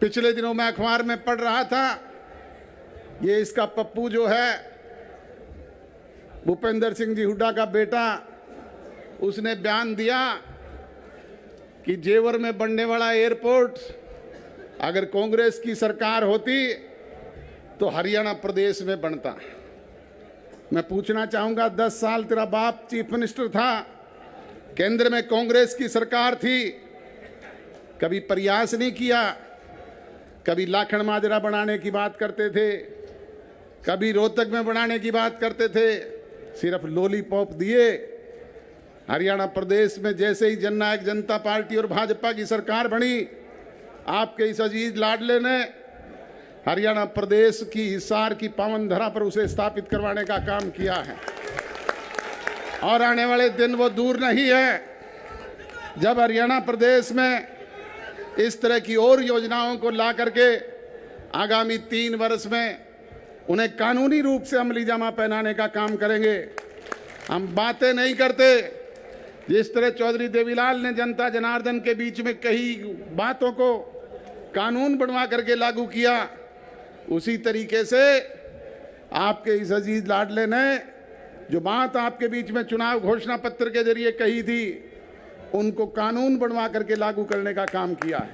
पिछले दिनों मैं अखबार में पढ़ रहा था, ये इसका पप्पू जो है भूपेंद्र सिंह जी हुड्डा का बेटा, उसने बयान दिया कि जेवर में बनने वाला एयरपोर्ट अगर कांग्रेस की सरकार होती तो हरियाणा प्रदेश में बनता। मैं पूछना चाहूंगा, 10 साल तेरा बाप चीफ मिनिस्टर था, केंद्र में कांग्रेस की सरकार थी, कभी प्रयास नहीं किया? कभी लाखन माजरा बनाने की बात करते थे, कभी रोहतक में बनाने की बात करते थे, सिर्फ लॉलीपॉप दिए। हरियाणा प्रदेश में जैसे ही जननायक जनता पार्टी और भाजपा की सरकार बनी, आपके इस अजीज लाडले ने हरियाणा प्रदेश की हिसार की पावन धरा पर उसे स्थापित करवाने का काम किया है। और आने वाले दिन वो दूर नहीं है जब हरियाणा प्रदेश में इस तरह की और योजनाओं को ला करके आगामी 3 वर्ष में उन्हें कानूनी रूप से अमली जामा पहनाने का काम करेंगे। हम बातें नहीं करते। जिस तरह चौधरी देवीलाल ने जनता जनार्दन के बीच में कई बातों को कानून बनवा करके लागू किया, उसी तरीके से आपके इस अजीज लाडले ने जो बात आपके बीच में चुनाव घोषणा पत्र के जरिए कही थी, उनको कानून बनवा करके लागू करने का काम किया है।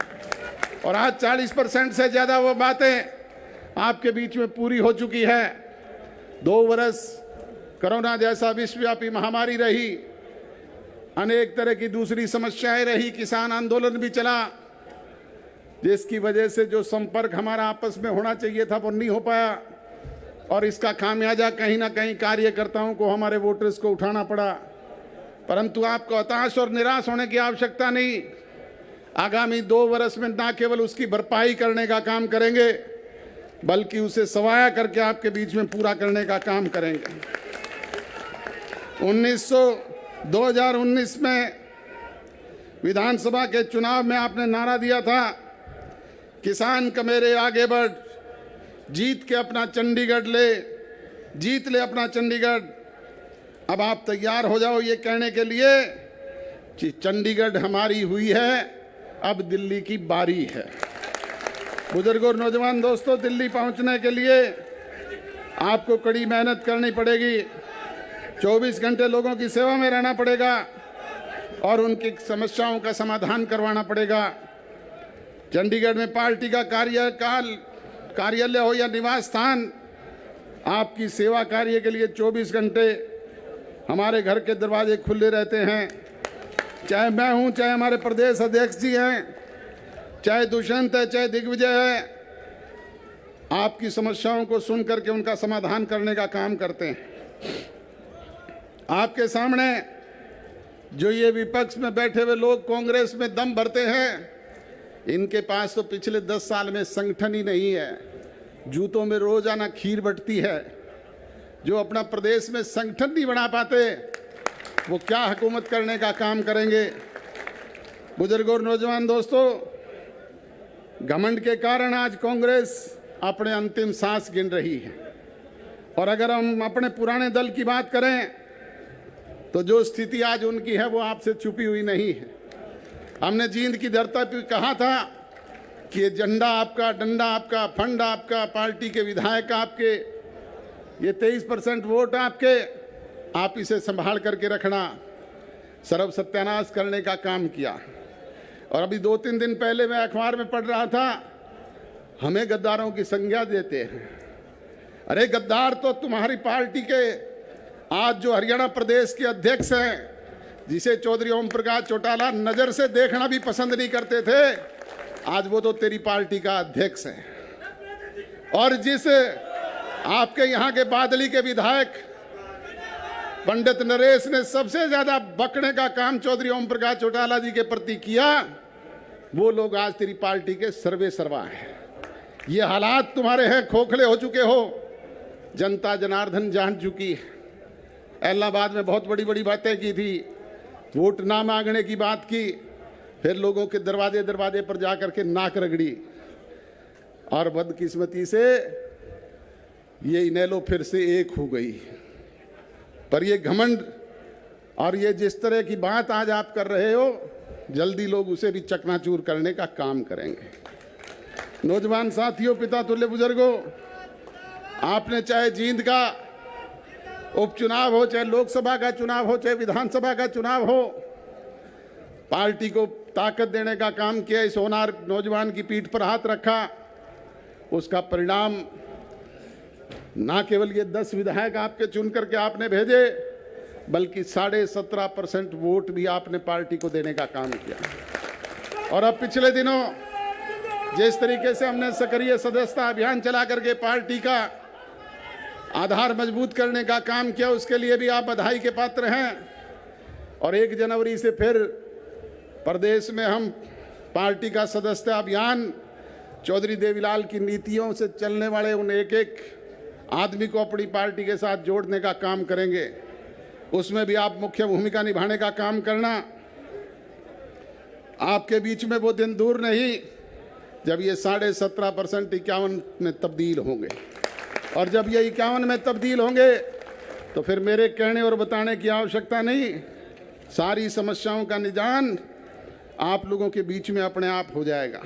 और आज 40% से ज्यादा वो बातें आपके बीच में पूरी हो चुकी है। 2 वर्ष कोरोना जैसा विश्वव्यापी महामारी रही, अनेक तरह की दूसरी समस्याएं रही, किसान आंदोलन भी चला, जिसकी वजह से जो संपर्क हमारा आपस में होना चाहिए था वो नहीं हो पाया। और इसका खामियाजा कहीं ना कहीं कार्यकर्ताओं को, हमारे वोटर्स को उठाना पड़ा। परंतु आपको हताश और निराश होने की आवश्यकता नहीं। आगामी 2 वर्ष में न केवल उसकी भरपाई करने का काम करेंगे, बल्कि उसे सवाया करके आपके बीच में पूरा करने का काम करेंगे। 2019 में विधानसभा के चुनाव में आपने नारा दिया था, किसान का मेरे आगे बढ़, जीत के अपना चंडीगढ़ ले, जीत ले अपना चंडीगढ़। अब आप तैयार हो जाओ ये कहने के लिए कि चंडीगढ़ हमारी हुई है, अब दिल्ली की बारी है। बुजुर्ग और नौजवान दोस्तों, दिल्ली पहुंचने के लिए आपको कड़ी मेहनत करनी पड़ेगी, 24 घंटे लोगों की सेवा में रहना पड़ेगा और उनकी समस्याओं का समाधान करवाना पड़ेगा। चंडीगढ़ में पार्टी का कार्यालय हो या निवास स्थान, आपकी सेवा कार्य के लिए 24 घंटे हमारे घर के दरवाजे खुले रहते हैं। चाहे मैं हूं, चाहे हमारे प्रदेश अध्यक्ष जी हैं, चाहे दुष्यंत है, चाहे दिग्विजय है, आपकी समस्याओं को सुन करके उनका समाधान करने का काम करते हैं। आपके सामने जो ये विपक्ष में बैठे हुए लोग कांग्रेस में दम भरते हैं, इनके पास तो पिछले 10 साल में संगठन ही नहीं है। जूतों में रोजाना खीर बटती है। जो अपना प्रदेश में संगठन नहीं बना पाते, वो क्या हुकूमत करने का काम करेंगे। बुजुर्ग और नौजवान दोस्तों, घमंड के कारण आज कांग्रेस अपने अंतिम सांस गिन रही है। और अगर हम अपने पुराने दल की बात करें तो जो स्थिति आज उनकी है वो आपसे छुपी हुई नहीं है। हमने जींद की धरती पर कहा था कि ये झंडा आपका, डंडा आपका, फंड आपका, पार्टी के विधायक आपके, ये 23% वोट आपके, आप इसे संभाल करके रखना। सर्व सत्यानाश करने का काम किया। और अभी 2-3 दिन पहले मैं अखबार में पढ़ रहा था, हमें गद्दारों की संज्ञा देते हैं। अरे गद्दार तो तुम्हारी पार्टी के आज जो हरियाणा प्रदेश के अध्यक्ष हैं, जिसे चौधरी ओम प्रकाश चौटाला नजर से देखना भी पसंद नहीं करते थे, आज वो तो तेरी पार्टी का अध्यक्ष है। और जिस आपके यहाँ के बादली के विधायक पंडित नरेश ने सबसे ज्यादा बकने का काम चौधरी ओम प्रकाश चौटाला जी के प्रति किया, वो लोग आज तेरी पार्टी के सर्वे सर्वा हैं। ये हालात तुम्हारे हैं, खोखले हो चुके हो, जनता जनार्दन जान चुकी है। इलाहाबाद में बहुत बड़ी बड़ी बातें की थी, वोट ना मांगने की बात की, फिर लोगों के दरवाजे दरवाजे पर जाकर के नाक रगड़ी। और बदकिस्मती से ये इनेलो फिर से एक हो गई। पर ये घमंड और ये जिस तरह की बात आज आप कर रहे हो, जल्दी लोग उसे भी चकनाचूर करने का काम करेंगे। नौजवान साथियों, पिता तुल्य बुजुर्गों, आपने चाहे जींद का उपचुनाव हो, चाहे लोकसभा का चुनाव हो, चाहे विधानसभा का चुनाव हो, पार्टी को ताकत देने का काम किया। इस होनहार नौजवान की पीठ पर हाथ रखा। उसका परिणाम ना केवल ये 10 विधायक आपके चुन करके आपने भेजे, बल्कि 17.5% वोट भी आपने पार्टी को देने का काम किया। और अब पिछले दिनों जिस तरीके से हमने सक्रिय सदस्यता अभियान चला करके पार्टी का आधार मजबूत करने का काम किया, उसके लिए भी आप बधाई के पात्र हैं। और 1 जनवरी से फिर प्रदेश में हम पार्टी का सदस्यता अभियान चौधरी देवीलाल की नीतियों से चलने वाले उन एक आदमी को अपनी पार्टी के साथ जोड़ने का काम करेंगे। उसमें भी आप मुख्य भूमिका निभाने का काम करना। आपके बीच में वो दिन दूर नहीं जब ये 17.5% 51 में तब्दील होंगे। और जब ये 51 में तब्दील होंगे तो फिर मेरे कहने और बताने की आवश्यकता नहीं, सारी समस्याओं का निदान आप लोगों के बीच में अपने आप हो जाएगा।